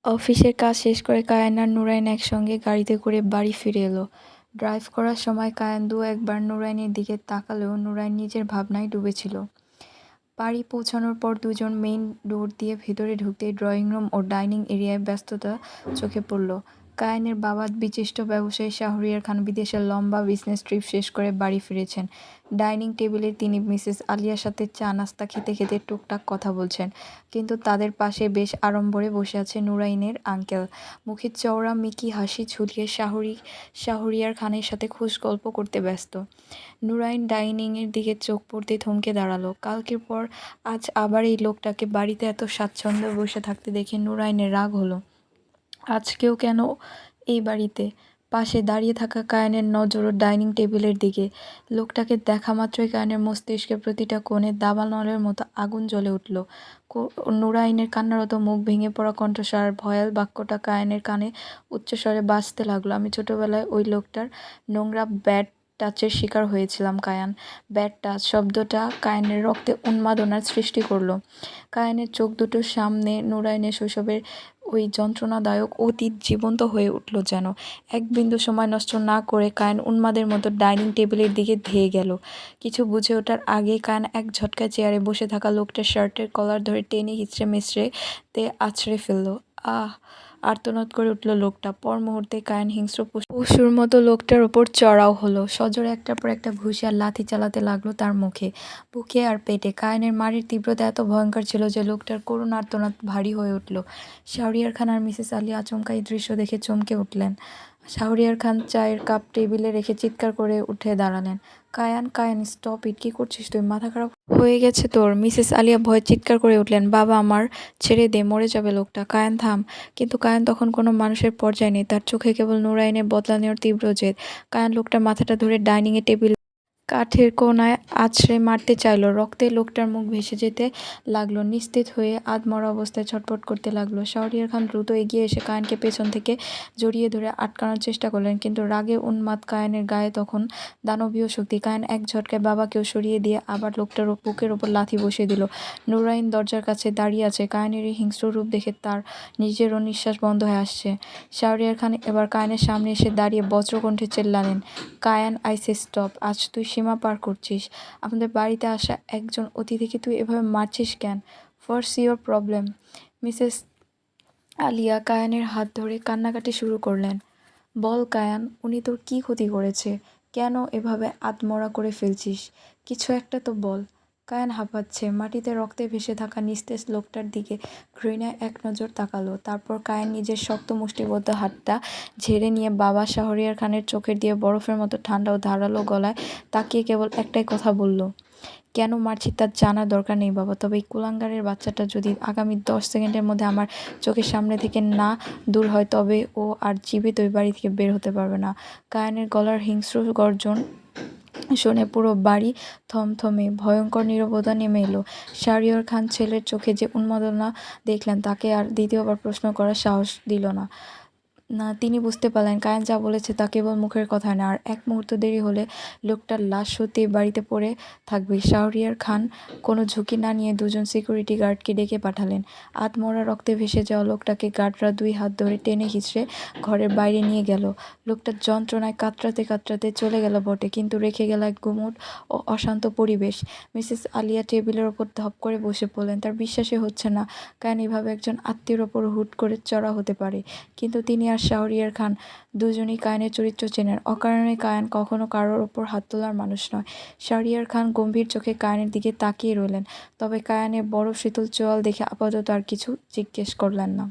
অফিসের কাজ শেষ করে কায়ান আর নুরাইন একসঙ্গে গাড়িতে করে বাড়ি ফিরে এলো। ড্রাইভ করার সময় কায়ান একবার নুরাইনের দিকে তাকালেও নুরাইন নিজের ভাবনায় ডুবেছিল। বাড়ি পৌঁছানোর পর দুজন মেইন ডোর দিয়ে ভেতরে ঢুকতেই ড্রয়িং রুম ও ডাইনিং এরিয়ায় ব্যস্ততা চোখে পড়ল। কায়ানের বাবা বিশিষ্ট ব্যবসায়ী শাহরিয়ার খান বিদেশের লম্বা বিজনেস ট্রিপ শেষ করে বাড়ি ফিরেছেন। ডাইনিং টেবিলে তিনি মিসেস আলিয়ার সাথে চা নাস্তা খেতে খেতে টুকটাক কথা বলছেন, কিন্তু তাদের পাশে বেশ আড়ম্বরে বসে আছে নুরাইনের আঙ্কেল। মুখে চওড়া মিকি হাসি ঝুলিয়ে শাহরিয়ার খানের সাথে খুশ গল্প করতে ব্যস্ত। নুরাইন ডাইনিংয়ের দিকে চোখ পড়তেই থমকে দাঁড়ালো। কালকের পর আজ আবার এই লোকটাকে বাড়িতে এত স্বাচ্ছন্দ্যে বসে থাকতে দেখে নুরাইনের রাগ হলো। আজকেও কেন এই বাড়িতে? পাশে দাঁড়িয়ে থাকা কায়ানের নজরও ডাইনিং টেবিলের দিকে। লোকটাকে দেখা মাত্রই কায়ানের মস্তিষ্কের প্রতিটা কোণে দাবানলের মতো আগুন জ্বলে উঠল। নুরাইনের কান্নারত মুখ, ভেঙে পড়া কণ্ঠস্বর আর ভয়াল বাক্যটা কায়ানের কানে উচ্চস্বরে বাজতে লাগলো। আমি ছোটবেলায় ওই লোকটার নোংরা ব্যাড টাচের শিকার হয়েছিলাম কায়ান। ব্যাড টাচ শব্দটা কায়ানের রক্তে উন্মাদনার সৃষ্টি করলো। কায়ানের চোখ দুটোর সামনে নুরাইনের শৈশবের ওই যন্ত্রণাদায়ক অতীত জীবন্ত হয়ে উঠল যেন। এক বিন্দু সময় নষ্ট না করে কায়ান উন্মাদের মতো ডাইনিং টেবিলের দিকে ধেয়ে গেল। কিছু বুঝে ওঠার আগেই কায়ান এক ঝটকায় চেয়ারে বসে থাকা লোকটার শার্টের কলার ধরে টেনে হিঁচড়ে মেচড়ে তে আছড়ে ফেলল। আহ! আর্তনাদ করে উঠল লোকটা। পর মুহূর্তে কায়ান হিংস্র পশুর মতো লোকটার ওপর চড়াও হলো। সজোরে একটার পর একটা ঘুষি আর লাথি চালাতে লাগলো তার মুখে, বুকে আর পেটে। কায়ানের মারির তীব্রতা এত ভয়ঙ্কর ছিল যে লোকটার করুণ আর্তনাদ ভারী হয়ে উঠল। শাহরিয়ার খান আর মিসেস আলী আচমকা এই দৃশ্য দেখে চমকে উঠলেন। শাহরিয়ার খান চায়ের কাপ টেবিলে রেখে চিৎকার করে উঠে দাঁড়ালেন। Kayan, Kayan, stop it! কী করছিস তুই? মাথা খারাপ হয়ে গেছে তোর? মিসেস আলিয়া ভয়ে চিৎকার করে উঠলেন। বাবা আমার, ছেড়ে দে, মরে যাবে লোকটা। কায়ান থাম! কিন্তু কায়ান তখন কোনো মানুষের পর্যায়ে নেই, তার চোখে কেবল নুরাইনের বদলা নেওয়ার তীব্র জেদ। কায়ান লোকটার মাথাটা ধরে ডাইনিংয়ের টেবিল কাঠের কোণায় আছড়ে মারতে চাইল। রক্তে লোকটার মুখ ভেসে যেতে লাগলো। নিস্তেজ হয়ে আধমরা অবস্থায় ছটফট করতে লাগলো। শাহরিয়ার খান দ্রুত এগিয়ে এসে কায়ানকে পেছন থেকে জড়িয়ে ধরে আটকানোর চেষ্টা করলেন, কিন্তু রাগে উন্মাদ কায়ানের গায়ে তখন দানবীয় শক্তি। কায়ান এক ঝটকায় বাবাকেও সরিয়ে দিয়ে আবার লোকটার বুকের ওপর লাথি বসিয়ে দিল। নুরাইন দরজার কাছে দাঁড়িয়ে আছে। কায়ানের এই হিংস্র রূপ দেখে তার নিজেরও নিঃশ্বাস বন্ধ হয়ে আসছে। শাহরিয়ার খান এবার কায়ানের সামনে এসে দাঁড়িয়ে বজ্রকণ্ঠে চেল্লালেন, কায়ান, আই সে স্টপ! আজ তুই সীমা পার করছিস। আমাদের বাড়িতে আসা একজন অতিথিকে তুই এভাবে মারছিস কেন? What's your problem? Mrs Alia কায়ানের হাত ধরে কান্নাকাটি শুরু করলেন। বল কায়ান, উনি তোর কী ক্ষতি করেছে? কেন এভাবে আধমরা করে ফেলছিস? কিছু একটা তো বল। কায়ান হাঁপাচ্ছে। মাটিতে রক্তে ভেসে থাকা নিস্তেজ লোকটার দিকে ঘৃণায় এক নজর তাকালো। তারপর কায়ান নিজের শক্ত মুষ্টিবদ্ধ হাতটা ঝেড়ে নিয়ে বাবা শাহরিয়ার খানের চোখের দিয়ে বরফের মতো ঠান্ডা ও ধারালো গলায় তাকিয়ে কেবল একটাই কথা বলল, কেন মারছি তার জানার দরকার নেই বাবা, তবে এই কুলাঙ্গারের বাচ্চাটা যদি আগামী 10 সেকেন্ডের মধ্যে আমার চোখের সামনে থেকে না দূর হয় তবে ও আর জীবিত ওই বাড়ি থেকে বের হতে পারবে না। কায়ানের গলার হিংস্র গর্জন শুনে পুরো বাড়ি থমথমে ভয়ঙ্কর নীরবতা নেমে এলো। শাহরিয়ার খান ছেলের চোখে যে উন্মাদনা দেখলেন তাকে আর দ্বিতীয়বার প্রশ্ন করার সাহস দিল না। তিনি বুঝতে পারলেন কায়ান যা বলেছে তা কেবল মুখের কথা না, আর এক মুহূর্ত দেরি হলে লোকটার লাশ সত্যিই বাড়িতে পড়ে থাকবে। শাহরিয়ার খান কোনো ঝুঁকি না নিয়ে দুজন সিকিউরিটি গার্ডকে ডেকে পাঠালেন। আধমরা রক্তে ভেসে যাওয়া লোকটাকে গার্ডরা 2 হাত ধরে টেনে হিঁচড়ে ঘরের বাইরে নিয়ে গেল। লোকটার যন্ত্রণায় কাতরাতে কাতরাতে চলে গেল বটে, কিন্তু রেখে গেল এক গুমুট ও অশান্ত পরিবেশ। মিসেস আলিয়া টেবিলের ওপর ধপ করে বসে পড়লেন। তার বিশ্বাসই হচ্ছে না কায়ান এভাবে একজন আত্মীয়ের ওপর হুট করে চড়া হতে পারে। কিন্তু তিনি আর শাহরিয়ার খান দুজনেই কায়ানের চরিত্র চেনেন। অকারণে কায়ান কখনো কারোর ওপর হাত তোলার মানুষ নয়। শাহরিয়ার খান গম্ভীর চোখে কায়ানের দিকে তাকিয়ে রইলেন, তবে কায়ানের বরফ শীতল চোয়াল দেখে আপাতত আর কিছু জিজ্ঞেস করলেন না।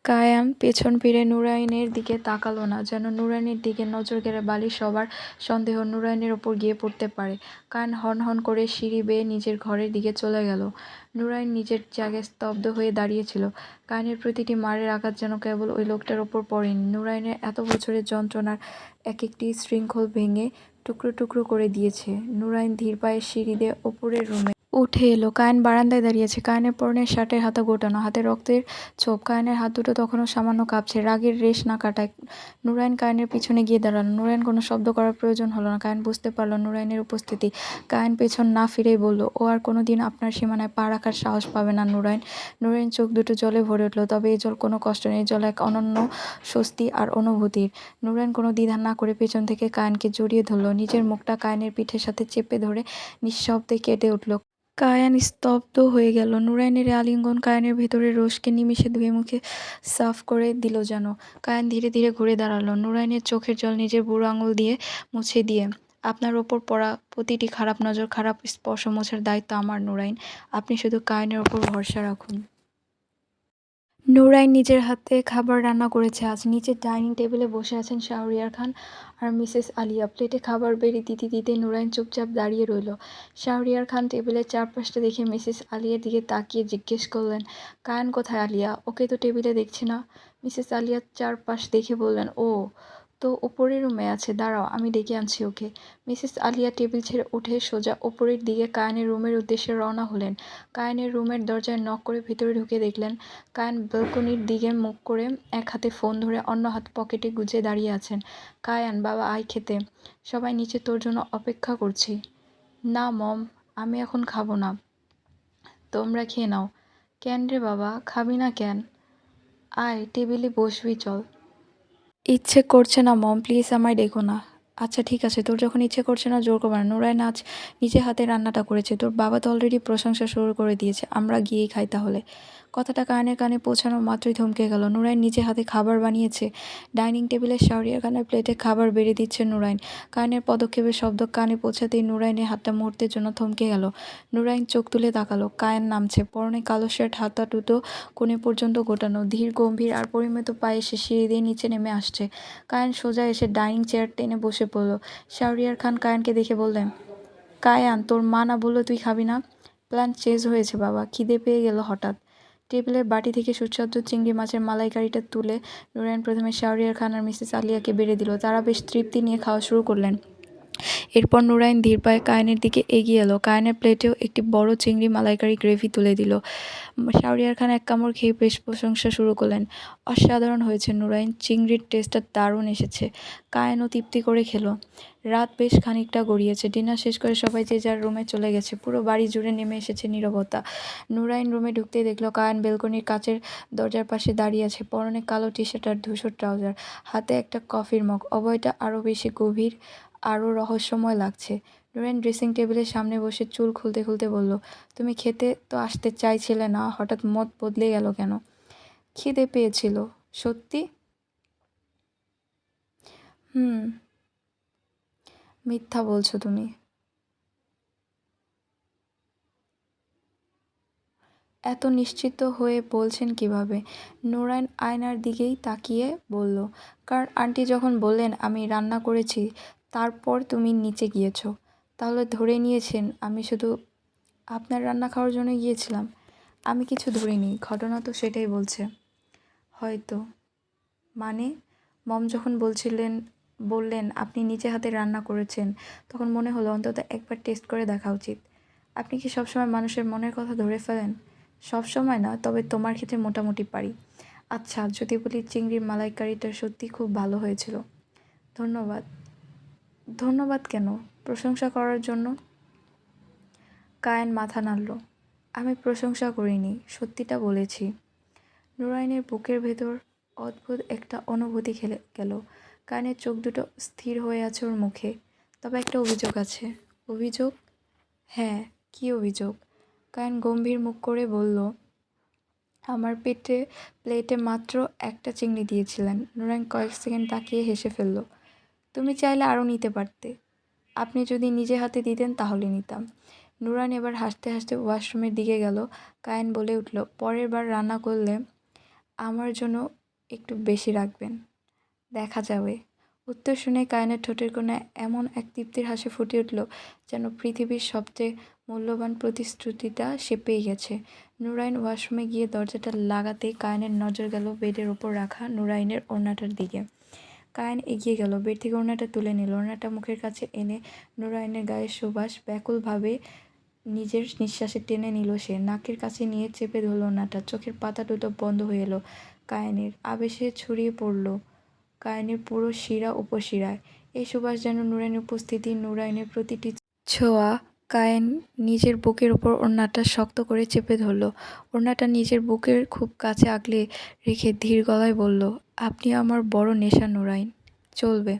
কায়ান পেছন ফিরে নুরাইনের দিকে তাকালো না, যেন নুরাইনের দিকে নজর গেলে বালির সবার সন্দেহ নুরাইনের ওপর গিয়ে পড়তে পারে। কায়ান হনহন করে সিঁড়ি বেয়ে নিজের ঘরের দিকে চলে গেল। নুরাইন নিজের জায়গায় স্তব্ধ হয়ে দাঁড়িয়েছিল। কায়ানের প্রতিটি মারের আঘাত যেন কেবল ওই লোকটার ওপর পড়েনি, নুরাইনের এত বছরের যন্ত্রণার এক একটি শৃঙ্খল ভেঙে টুকরো টুকরো করে দিয়েছে। নুরাইন ধীর পায়ে সিঁড়ি দিয়ে ওপরের রুমে উঠে এলো। কায়েন বারান্দায় দাঁড়িয়েছে। কায়েনের পরনের শার্টের হাতা গোটানো, হাতে রক্তের ছোপ। কায়েনের হাত দুটো তখনও সামান্য কাঁপছে। রাগের রেশ না কাটায় নুরাইন কায়েনের পিছনে গিয়ে দাঁড়ালো। নুরাইন কোনো শব্দ করার প্রয়োজন হলো না। কায়েন বুঝতে পারল নুরাইনের উপস্থিতি। কায়েন পেছন না ফিরেই বলল, ও আর কোনোদিন আপনার সীমানায় পা রাখার সাহস পাবে না নুরাইন। নুরাইন চোখ দুটো জলে ভরে উঠল। তবে এ জল কোনো কষ্ট নেই, জল এক অনন্য স্বস্তি আর অনুভূতির। নুরাইন কোনো দ্বিধা না করে পেছন থেকে কায়েনকে জড়িয়ে ধরল। নিজের মুখটা কায়েনের পিঠের সাথে চেপে ধরে নিঃশব্দে কেঁদে উঠল। কায়ান স্তব্ধ হয়ে গেল। নুরাইনের আলিঙ্গন কায়ানের ভেতরের রোষকে নিমিষে ধুয়ে মুখে সাফ করে দিল যেন। কায়ান ধীরে ধীরে ঘুরে দাঁড়ালো, নুরাইনের চোখের জল নিজের বুড়ো আঙুল দিয়ে মুছে দিয়ে। আপনার ওপর পড়া প্রতিটি খারাপ নজর, খারাপ স্পর্শ মোছার দায়িত্ব আমার নুরাইন। আপনি শুধু কায়ানের ওপর ভরসা রাখুন। নুরাইন নিজের হাতে খাবার রান্না করেছে আজ। নিচের ডাইনিং টেবিলে বসে আছেন শাহরিয়ার খান আর মিসেস আলিয়া। প্লেটে খাবার বেড়ে দিতে দিতে নুরাইন চুপচাপ দাঁড়িয়ে রইল। শাহরিয়ার খান টেবিলের চারপাশটা দেখে মিসেস আলিয়ার দিকে তাকিয়ে জিজ্ঞেস করলেন, কায়ান কোথায় আলিয়া? ওকে তো টেবিলে দেখছি না। মিসেস আলিয়া চারপাশ দেখে বললেন, ও তো ওপরের রুমে আছে, দাঁড়াও আমি ডেকে আনছি ওকে। মিসেস আলিয়া টেবিল ছেড়ে উঠে সোজা ওপরের দিকে কায়ানের রুমের উদ্দেশ্যে রওনা হলেন। কায়ানের রুমের দরজায় নক করে ভিতরে ঢুকে দেখলেন কায়ান ব্যালকনির দিকে মুখ করে এক হাতে ফোন ধরে অন্য হাত পকেটে গুজে দাঁড়িয়ে আছেন। কায়ান, বাবা আয় খেতে, সবাই নিচে তোর জন্য অপেক্ষা করছি। না মম, আমি এখন খাবো না, তোমরা খেয়ে নাও। কেন রে বাবা, খাবি না কেন? আয় টেবিলে বসবি চল। ইচ্ছে করছে না মম, প্লিজ আমায় ডেকো না। আচ্ছা ঠিক আছে, তোর যখন ইচ্ছে করছে না জোর করবে না। নুরাইন আজ নিজে হাতে রান্নাটা করেছে, তোর বাবা তো অলরেডি প্রশংসা শুরু করে দিয়েছে, আমরা গিয়েই খাই তাহলে। কথাটা কানের কানে পৌঁছানো মাত্রই থমকে গেল। নুরাইন নিজে হাতে খাবার বানিয়েছে। ডাইনিং টেবিলে শাহরিয়ার খানের প্লেটে খাবার বেড়ে দিচ্ছে নুরাইন। কানের পদক্ষেপের শব্দ কানে পৌঁছাতেই নুরাইনের হাতটা মুহূর্তের জন্য থমকে গেল। নুরাইন চোখ তুলে তাকালো। কায়ান নামছে, পরনে কালো শার্ট, হাতা দুটো কোণে পর্যন্ত গোটানো, ধীর গম্ভীর আর পরিমিত পায়ে সে সিঁড়ি দিয়ে নিচে নেমে আসছে। কায়ান সোজা এসে ডাইনিং চেয়ার টেনে বসে পড়ল। শাহরিয়ার খান কায়ানকে দেখে বললেন, কায়ান তোর মা না বললো তুই খাবি না? প্ল্যান চেঞ্জ হয়েছে বাবা, খিদে পেয়ে গেল হঠাৎ। টেবিলের বাটি থেকে সুস্বাদু চিংড়ি মাছের মালাইকারিটা তুলে নুরাইন প্রথমে শাহরিয়ার খান আর মিসেস আলিয়াকে বেড়ে দিল। তারা বেশ তৃপ্তি নিয়ে খাওয়া শুরু করলেন। এরপর নুরাইন ধীর পায়ে কায়ানের দিকে এগিয়ে এলো। কায়ানের প্লেটেও একটি বড় চিংড়ি মালাইকারি গ্রেভি তুলে দিল। শাহরিয়ার খান এক কামড় খেয়ে বেশ প্রশংসা শুরু করলেন। অসাধারণ হয়েছে নুরাইন, চিংড়ির টেস্টটা দারুণ এসেছে। কায়ানও তৃপ্তি করে খেলো। রাত বেশ খানিকটা গড়িয়েছে। ডিনার শেষ করে সবাই যে যার রুমে চলে গেছে। পুরো বাড়ি জুড়ে নেমে এসেছে নীরবতা। নুরাইন রুমে ঢুকতেই দেখলো কায়ান বেলকনির কাচের দরজার পাশে দাঁড়িয়ে আছে, পরনে কালো টি শার্ট আর ধূসর ট্রাউজার, হাতে একটা কফির মগ। অভয়টা আরও বেশি গভীর, আরও রহস্যময় লাগছে। নুরাইন ড্রেসিং টেবিলের সামনে বসে চুল খুলতে খুলতে বলল, তুমি খেতে তো আসতে চাইছিলে না, হঠাৎ মত বদলে গেল কেন? খিদে পেয়েছিল। সত্যি? হুম। মিথ্যা বলছো তুমি। এত নিশ্চিত হয়ে বলছেন কিভাবে? নুরাইন আয়নার দিকেই তাকিয়ে বলল, কারণ আন্টি যখন বললেন আমি রান্না করেছি, তারপর তুমি নিচে গিয়েছ, তাহলে ধরে নিয়েছেন আমি শুধু আপনার রান্না খাওয়ার জন্য গিয়েছিলাম। আমি কিছু ধরিনি, ঘটনা তো সেটাই বলছে। হয়তো। মানে? মম যখন বললেন আপনি নিজে হাতে রান্না করেছেন, তখন মনে হলো অন্তত একবার টেস্ট করে দেখা উচিত। আপনি কি সবসময় মানুষের মনের কথা ধরে ফেলেন? সব সময় না, তবে তোমার ক্ষেত্রে মোটামুটি পারি। আচ্ছা যদি বলি চিংড়ির মালাইকারিটা সত্যি খুব ভালো হয়েছিল। ধন্যবাদ। ধন্যবাদ কেন? প্রশংসা করার জন্য। কায়ান মাথা নাড়ল। আমি প্রশংসা করিনি, সত্যিটা বলেছি। নুরাইনের বুকের ভেতর অদ্ভুত একটা অনুভূতি খেলে গেল। কায়ানের চোখ দুটো স্থির হয়ে আছে ওর মুখে। তবে একটা অভিযোগ আছে। অভিযোগ? হ্যাঁ। কী অভিযোগ? কায়ান গম্ভীর মুখ করে বলল, আমার প্লেটে মাত্র একটা চিংড়ি দিয়েছিলেন। নুরাইন কয়েক সেকেন্ড তাকিয়ে হেসে ফেলল। তুমি চাইলে আরও নিতে পারতে। আপনি যদি নিজে হাতে দিতেন তাহলে নিতাম। নুরাইন এবার হাসতে হাসতে ওয়াশরুমের দিকে গেল। কায়ান বলে উঠল, পরের বার রান্না করলে আমার জন্য একটু বেশি রাখবেন, দেখা যাবে। উত্তর শুনে কায়ানের ঠোঁটের কোণে এমন এক তৃপ্তির হাসি ফুটে উঠল, যেন পৃথিবীর সবচেয়ে মূল্যবান প্রতিশ্রুতিটা সে পেয়ে গেছে। নুরাইন ওয়াশরুমে গিয়ে দরজাটা লাগাতেই কায়ানের নজর গেল বেডের ওপর রাখা নুরাইনের ওড়নাটার দিকে। কায়ান এগিয়ে গেল, বেড থেকে ওড়নাটা তুলে নিল। ওড়নাটা মুখের কাছে এনে নুরাইনের গায়ের সুবাস ব্যাকুলভাবে নিজের নিঃশ্বাসে টেনে নিল সে, নাকের কাছে নিয়ে চেপে ধরল ওড়নাটা। চোখের পাতা দুটো বন্ধ হয়ে এলো কায়েনের, আবেশে ছড়িয়ে পড়ল কায়েনের পুরো শিরা উপশিরায়। এই সুবাস যেন নুরাইনের উপস্থিতি, নুরাইনের প্রতিটি ছোঁয়া। কায়েন নিজের বুকের ওপর ওড়নাটা শক্ত করে চেপে ধরল, ওড়নাটা নিজের বুকের খুব কাছে আগলে রেখে ধীর গলায় বলল, আপনি আমার বড় নেশা নুরাইন। চলবে।